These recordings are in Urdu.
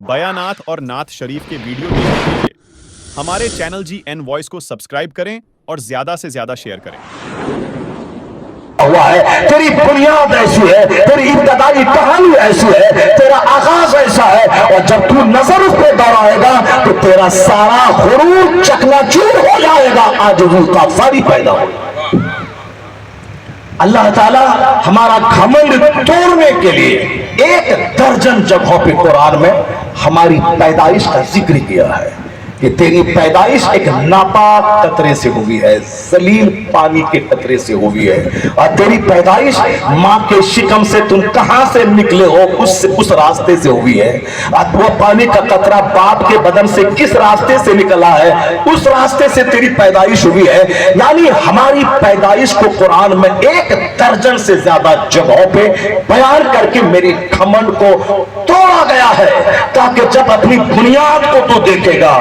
بیانات اور نعت شریف کے ویڈیو دیکھنے کے لیے ہمارے چینل جی این وائس کو سبسکرائب کریں اور زیادہ سے زیادہ شیئر کریں۔ ہوا ہے تیری بنیاد ایسی ہے، تیری ابتدائی کہانی ایسی ہے، تیرا آغاز ایسا ہے، اور جب تو نظر اس پہ دوڑائے گا تو تیرا سارا غرور چکنا چور ہو جائے گا، عاجزی کا فاری پیدا ہوگا۔ اللہ تعالیٰ ہمارا گھمنڈ توڑنے کے لیے 1 درجن جگہوں پہ قرآن میں ہماری پیدائش کا ذکر کیا ہے کہ تیری پیدائش ایک ناپاک قطرے سے ہوئی ہے، ذلیل پانی کے قطرے سے ہوئی ہے، اور تیری پیدائش ماں کے شکم سے تم کہاں سے نکلے ہو اس راستے سے ہوئی ہے، اور وہ پانی کا قطرہ باپ کے بدن سے کس راستے سے نکلا ہے اس راستے سے تیری پیدائش ہوئی ہے۔ یعنی ہماری پیدائش کو قرآن میں 1 درجن سے زیادہ جگہوں پہ بیان کر کے میری گھمنڈ کو توڑا گیا ہے، تاکہ جب اپنی بنیاد کو تو دیکھے گا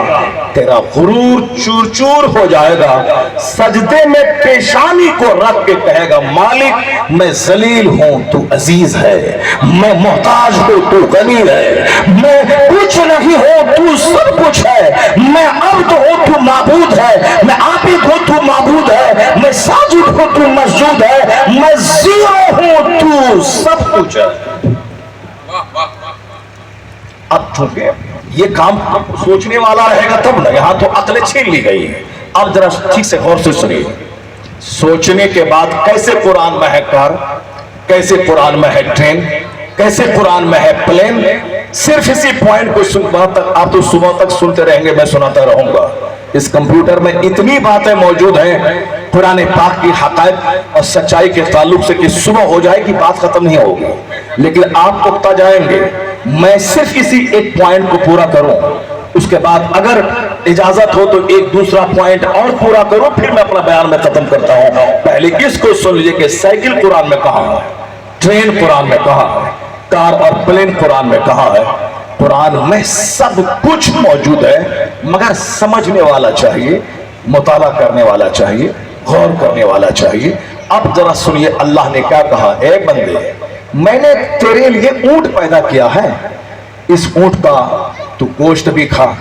تیرا غرور چور چور ہو جائے گا، سجدے میں پیشانی کو رکھ کے کہے گا مالک میں ذلیل ہوں تو عزیز ہے، میں محتاج ہوں تو غنی ہے، میں کچھ نہیں ہوں تو سب کچھ ہے، میں عبد ہوں تو معبود ہے، میں عابد ہوں تو معبود ہے، میں ساجد ہوں تو مسجود ہے، میں زیرو ہوں تو سب کچھ ہے۔ اب چونکہ یہ کام سوچنے والا رہے گا تب نہ، یہاں تو عقل چھین لی گئی ہے۔ اب ذرا ٹھیک سے غور سے سنیے، سوچنے کے بعد کیسے قرآن میں ہے کار، کیسے قرآن میں ہے ٹرین، کیسے قرآن میں ہے پلین، صرف اسی پوائنٹ کو آپ تو صبح تک سنتے رہیں گے، میں سناتا رہوں گا۔ اس کمپیوٹر میں اتنی باتیں موجود ہیں قرآن پاک کی حقائق اور سچائی کے تعلق سے کہ صبح ہو جائے کہ بات ختم نہیں ہوگی، لیکن آپ اکتا جائیں گے۔ میں صرف اسی ایک پوائنٹ کو پورا کروں، اس کے بعد اگر اجازت ہو تو ایک دوسرا پوائنٹ اور پورا کروں، پھر میں اپنا بیان میں ختم کرتا ہوں۔ پہلے اس کو سن لیجئے کہ سائیکل قرآن میں کہاں ہے، ٹرین قرآن میں کہاں ہے، کار اور پلین قرآن میں کہاں ہے۔ قرآن میں سب کچھ موجود ہے، مگر سمجھنے والا چاہیے، مطالعہ کرنے والا چاہیے، غور کرنے والا چاہیے۔ اب ذرا سنیے اللہ نے کیا کہا، اے بندے میں نے تیرے لیے اونٹ پیدا کیا ہے، اس اونٹ کا تو گوشت بھی کھا،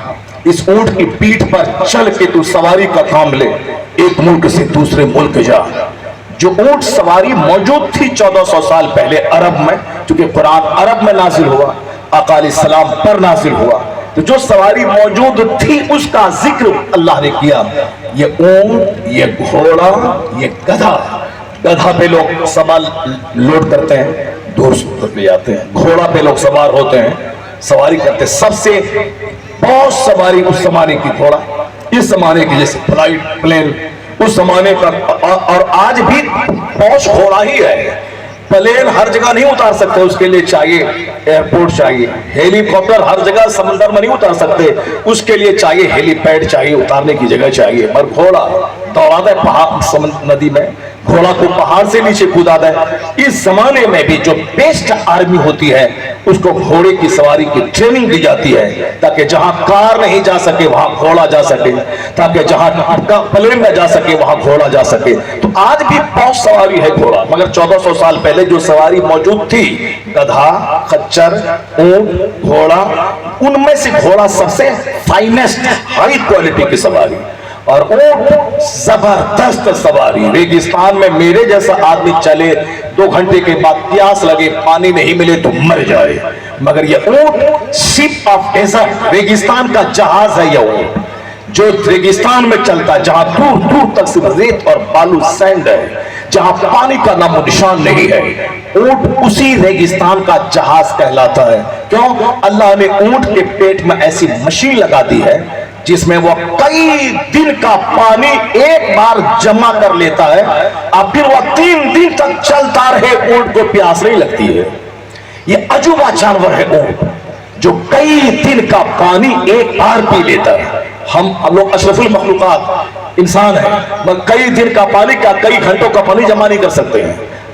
اس اونٹ کی پیٹھ پر چل کے تو سواری کا کام لے، ایک ملک سے دوسرے ملک جا۔ جو اونٹ سواری موجود تھی 1400 سال پہلے عرب میں، چونکہ قرآن عرب میں نازل ہوا، آقا علیہ السلام پر نازل ہوا، تو جو سواری موجود تھی اس کا ذکر اللہ نے کیا۔ یہ اونٹ، یہ گھوڑا، یہ گدھا، گدھا پہ لوگ سامان لوڈ کرتے ہیں، دور لے جاتے ہیں، گھوڑا پہ لوگ سوار ہوتے ہیں، سواری کرتے ہیں۔ سب سے بہت سواری اس زمانے کی گھوڑا، اس زمانے کی جیسے فلائٹ پلین اس زمانے کا، اور آج بھی بہت گھوڑا ہی ہے۔ پلین ہر جگہ نہیں اتار سکتے، اس کے لیے چاہیے ایئرپورٹ، چاہیے ہیلی کاپٹر، ہر جگہ سمندر میں نہیں اتار سکتے، اس کے لیے چاہیے ہیلی پیڈ، چاہیے اتارنے کی جگہ چاہیے۔ پر گھوڑا دوڑا دے پہاڑ ندی میں، گھوڑا کو پہاڑ سے نیچے کودا دے۔ اس زمانے میں بھی جو بیسٹ آرمی ہوتی ہے اس کو گھوڑے کی سواری کی ٹریننگ دی جاتی ہے، تاکہ جہاں کار نہیں جا سکے وہاں گھوڑا جا سکے، تاکہ جہاں پلین نہ جا سکے وہاں گھوڑا جا سکے۔ تو آج بھی بہت سواری ہے گھوڑا، مگر 1400 سال پہلے جو سواری موجود تھی، گدھا، خچر، اونٹ، گھوڑا، ان میں سے گھوڑا سب سے فائنسٹ ہائی کوالٹی کی سواری، اور اونٹ زبردست سواری۔ ریگستان میں میرے جیسا آدمی چلے 2 گھنٹے کے بعد پیاس لگے، پانی نہیں ملے تو مر جائے، مگر یہ اونٹ شپ آف ڈیزرٹ، ریگستان کا جہاز ہے۔ یہ اونٹ جو ریگستان میں چلتا ہے، جہاں دور دور تک صرف ریت اور بالو سینڈ ہے، جہاں پانی کا نام و نشان نہیں ہے، اونٹ اسی ریگستان کا جہاز کہلاتا ہے۔ کیوں؟ اللہ نے اونٹ کے پیٹ میں ایسی مشین لگا دی ہے جس میں وہ کئی دن کا پانی ایک بار جمع کر لیتا ہے، اور پھر وہ 3 دن تک چلتا رہے، اونٹ کو پیاس نہیں لگتی ہے۔ یہ عجوبہ جانور ہے اونٹ، جو کئی دن کا پانی ایک بار پی لیتا ہے۔ ہم لوگ اشرف المخلوقات انسان ہیں، مگر کئی دن کا پانی کا، کئی گھنٹوں کا پانی جمع نہیں کر سکتے ہیں۔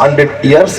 100 years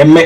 MA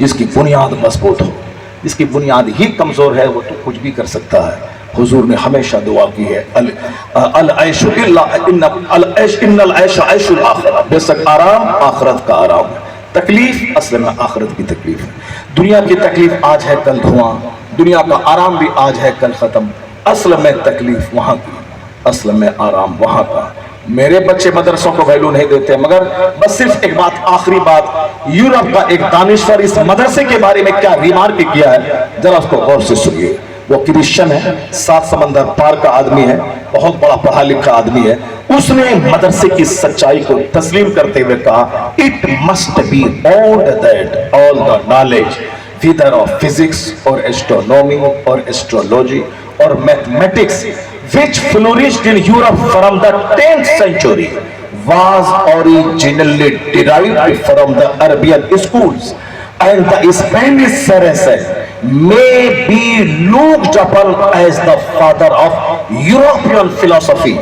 جس کی بنیاد مضبوط ہو. جس کی بنیاد ہی کمزور ہے وہ تو کچھ بھی کر سکتا ہے. حضور نے ہمیشہ دعا کی ہے العیش ان العیش عیش الاخرہ، بے شک آرام آخرت کا آرام ہے. تکلیف اصل میں آخرت کی تکلیف ہے. دنیا کی تکلیف آج ہے کل دھواں، دنیا کا آرام بھی آج ہے کل ختم. اصل میں تکلیف وہاں کی، اصل میں آرام وہاں کا. میرے بچے مدرسوں کو ویلو نہیں دیتے، مگر بس صرف ایک بات، آخری بات، یورپ کا ایک دانشور اس مدرسے کے بارے میں کیا ریمارک کیا ہے ذرا اس کو غور سے سنیے. وہ کرسچن ہے، 7 سمندر پار کا آدمی ہے، بہت بڑا پڑھا لکھا آدمی ہے. اس نے مدرسے کی سچائی کو تسلیم کرتے ہوئے کہا it must be owned that all the knowledge whether of physics or astronomy or astrology or mathematics which flourished in Europe from the 10th century was originally derived from the Arabian schools, and the Spanish Saracen may be looked upon as the father of European philosophy.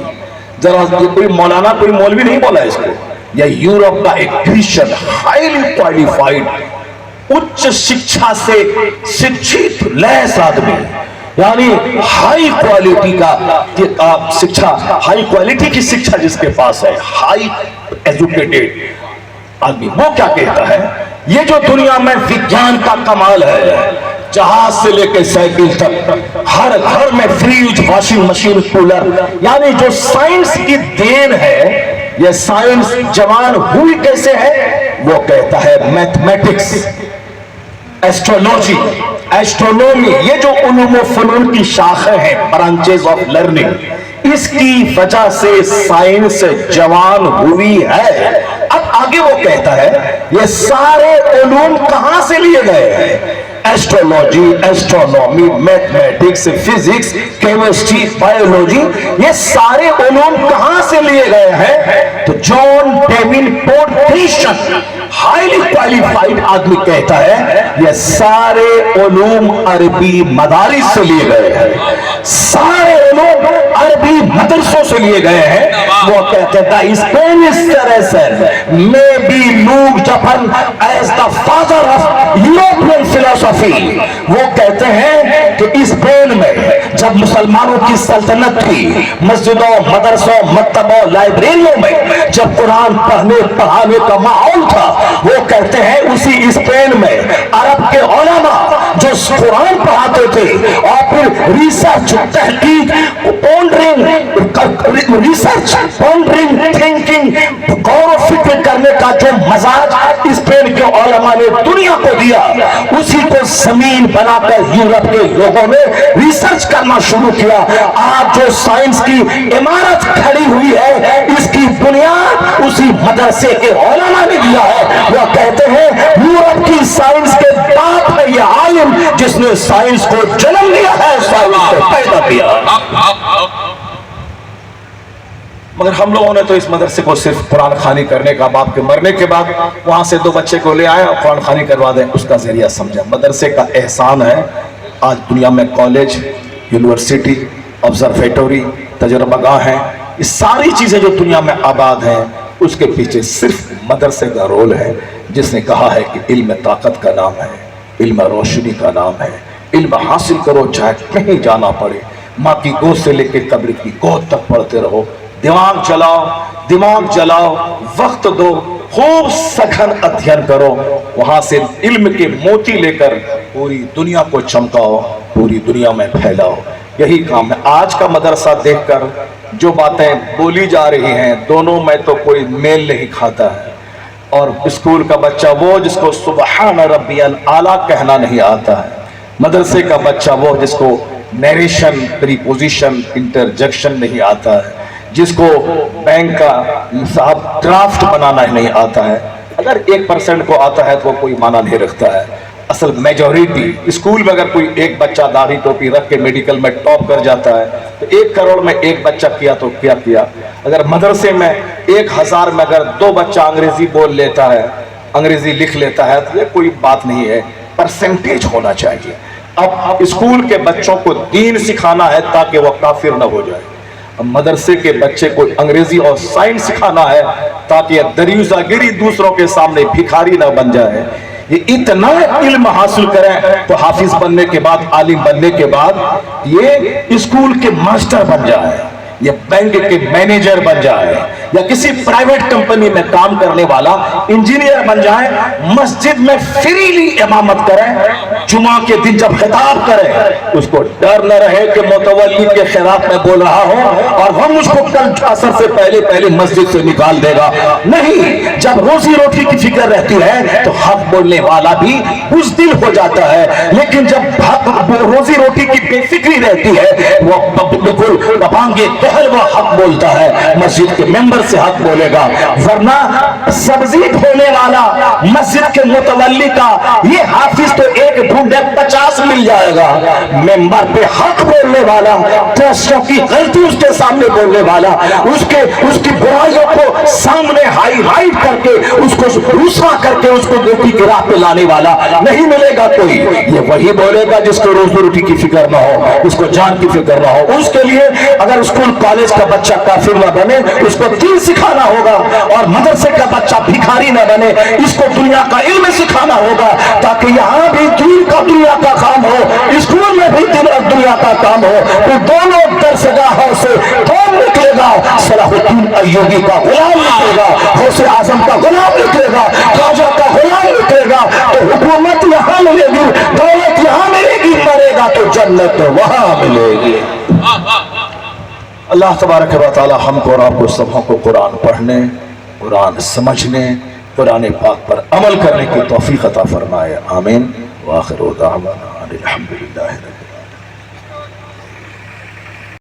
ذرا کوئی مولانا کوئی مولوی نہیں بولا اس کو، یہ یورپ کا ایک کرسچن ہائیلی کوالیفائڈ اچ شکشا سے شکشت لیس آدمی، یعنی ہائی کوالٹی کا شکشا، ہائی کوالٹی کی شکشا جس کے پاس ہے، ہائی ایجوکیٹڈ آدمی، وہ کیا کہتا ہے یہ جو دنیا میں وگیان کا کمال ہے، جہاز سے لے کے سائیکل تک ہر گھر میں فریج، واشنگ مشین، کولر، یعنی جو سائنس کی دین ہے، یہ سائنس جوان ہوئی کیسے ہے؟ وہ کہتا ہے میتھمیٹکس، ایسٹرولوجی، ایسٹرونومی، یہ جو علوم و فنون کی شاخیں ہیں، برانچز آف لرننگ، اس کی وجہ سے سائنس جوان ہوئی ہے. اب آگے وہ کہتا ہے یہ سارے علوم کہاں سے لیے گئے ہیں؟ Astrology, astronomy, mathematics, physics, chemistry, biology, یہ سارے علوم کہاں سے لیے گئے ہیں؟ تو John Davenport Christian highly qualified آدمی کہتا ہے یہ سارے علوم عربی مدارس سے لیے گئے ہیں، سارے علوم عربی مدرسوں سے لیے گئے ہیں. وہ کہتے ہیں the Spanish Saracen may be looked upon as the father of European philosophy. وہ کہتے ہیں کہ اسپین میں جب مسلمانوں کی سلطنت تھی، مسجدوں، مدرسوں، مکتبوں، لائبریریوں میں جب قرآن پڑھانے کا ماحول تھا، وہ کہتے ہیں اسی اسپین میں عرب کے علماء جو قرآن پڑھاتے تھے اور پھر ریسرچ، تحقیق، پونڈرنگ، تھنکنگ، غور و فکر کرنے کا جو مزاج اسپین کے علماء نے دنیا کو دیا، اسی کو زمین بنا کر یورپ کے لوگوں نے ریسرچ کرنا شروع کیا. آج جو سائنس کی عمارت کھڑی ہوئی ہے، اس کی بنیاد اسی مدرسے کے علماء نے دیا ہے. وہ کہتے ہیں یورپ کی سائنس کے باپ ہے یہ عالم جس نے سائنس کو جنم دیا ہے، سائنس کو پیدا کیا. مگر ہم لوگوں نے تو اس مدرسے کو صرف قرآن خوانی کرنے کا، باپ کے مرنے کے بعد وہاں سے 2 بچے کو لے آئے اور قرآن خوانی کروا دیں، اس کا ذریعہ سمجھا. مدرسے کا احسان ہے آج دنیا میں کالج، یونیورسٹی، آبزرویٹوری، تجربہ گاہ ہیں، یہ ساری چیزیں جو دنیا میں آباد ہیں، اس کے پیچھے صرف مدرسے کا رول ہے. جس نے کہا ہے کہ علم طاقت کا نام ہے، علم روشنی کا نام ہے، علم حاصل کرو چاہے کہیں جانا پڑے، ماں کی گود سے لے کے قبر کی گود تک پڑھتے رہو. دماغ جلاؤ، دماغ جلاؤ، وقت دو، خوب سخن ادھین کرو، وہاں سے علم کے موتی لے کر پوری دنیا کو چمکاؤ، پوری دنیا میں پھیلاؤ. یہی کام ہے. آج کا مدرسہ دیکھ کر جو باتیں بولی جا رہی ہیں، دونوں میں تو کوئی میل نہیں کھاتا ہے. اور اسکول کا بچہ وہ جس کو سبحان ربی الاعلیٰ کہنا نہیں آتا ہے، مدرسے کا بچہ وہ جس کو نیریشن، پریپوزیشن، انٹرجیکشن نہیں آتا ہے، جس کو بینک کا صاحب ڈرافٹ بنانا نہیں آتا ہے. اگر 1% کو آتا ہے تو کوئی معنی نہیں رکھتا ہے. اصل میجورٹی اسکول میں اگر کوئی ایک بچہ داڑھی ٹوپی رکھ کے میڈیکل میں ٹاپ کر جاتا ہے تو 1 کروڑ میں 1 بچہ کیا تو کیا کیا. اگر مدرسے میں 1000 میں اگر 2 بچہ انگریزی بول لیتا ہے، انگریزی لکھ لیتا ہے تو یہ کوئی بات نہیں ہے، پرسنٹیج ہونا چاہیے. اب اسکول کے بچوں کو دین سکھانا ہے تاکہ وہ کافر نہ ہو جائے. اب مدرسے کے بچے کو انگریزی اور سائنس سکھانا ہے تاکہ دریوزہ گری دوسروں کے سامنے بھکاری نہ بن جائے. یہ اتنا علم حاصل کریں تو حافظ بننے کے بعد، عالم بننے کے بعد یہ اسکول کے ماسٹر بن جائے، یا بینک کے مینیجر بن جائے، یا کسی پرائیویٹ کمپنی میں کام کرنے والا انجینئر بن جائے، مسجد میں فریلی امامت کریں، جمعہ کے دن جب خطاب کریں اس کو ڈر نہ رہے کہ متولی کے خلاف میں بول رہا ہوں اور وہ مجھ کو کل عصر سے پہلے مسجد سے نکال دے گا۔ نہیں، جب روزی روٹی کی فکر رہتی ہے تو حق بولنے والا بھی بزدل ہو جاتا ہے، لیکن جب روزی روٹی کی بے فکری رہتی ہے وہ بالکل ببانگے دہل وہ حق بولتا ہے، مسجد کے ممبر سے حق بولے گا۔ ورنہ سبزی دھونے والا مسجد کے متولی کا یہ حافظ تو ایک ڈھونڈے 50 مل جائے گا، ممبر پہ حق بولنے والا، ٹرسٹوں کی غلطی اس کے سامنے بولنے والا، اس کی برائیوں کو سامنے ہائی لائٹ کر کے اس کو رسوا کر کے اس کو نیکی کی راہ پہ لانے والا نہیں ملے گا کوئی۔ یہ وہی بولے گا جس کو روزی روٹی کی فکر نہ ہو، اس کو جان کی فکر نہ ہو۔ اس کے لیے اگر اسکول کالج کا بچہ کافر نہ بنے، اس کو دین سکھانا ہوگا، اور مدرسے کا بچہ بھکاری نہ بنے، اس کو دنیا کا علم سکھانا ہوگا، تاکہ یہاں بھی دین کا دنیا کا کام ہو، اسکول میں بھی دنیا کا کام ہو۔ تو دونوں درسگاہوں سے کون نکلے گا؟ صلاح الدین ایوبی کا غلام نکلے گا، غوث اعظم کا غلام نکلے گا، خواجہ کا غلام نکلے گا، تو حکومت یہاں ملے گی، دولت یہاں ملے گی، مرے گا تو جنت وہاں ملے گی۔ اللہ تبارک و تعالی ہم کو اور آپ کو سبوں کو قرآن پڑھنے، قرآن سمجھنے، قرآن پاک پر عمل کرنے کی توفیق عطا فرمائے، آمین۔ وآخر دعوانا الحمدللہ رب العالمین۔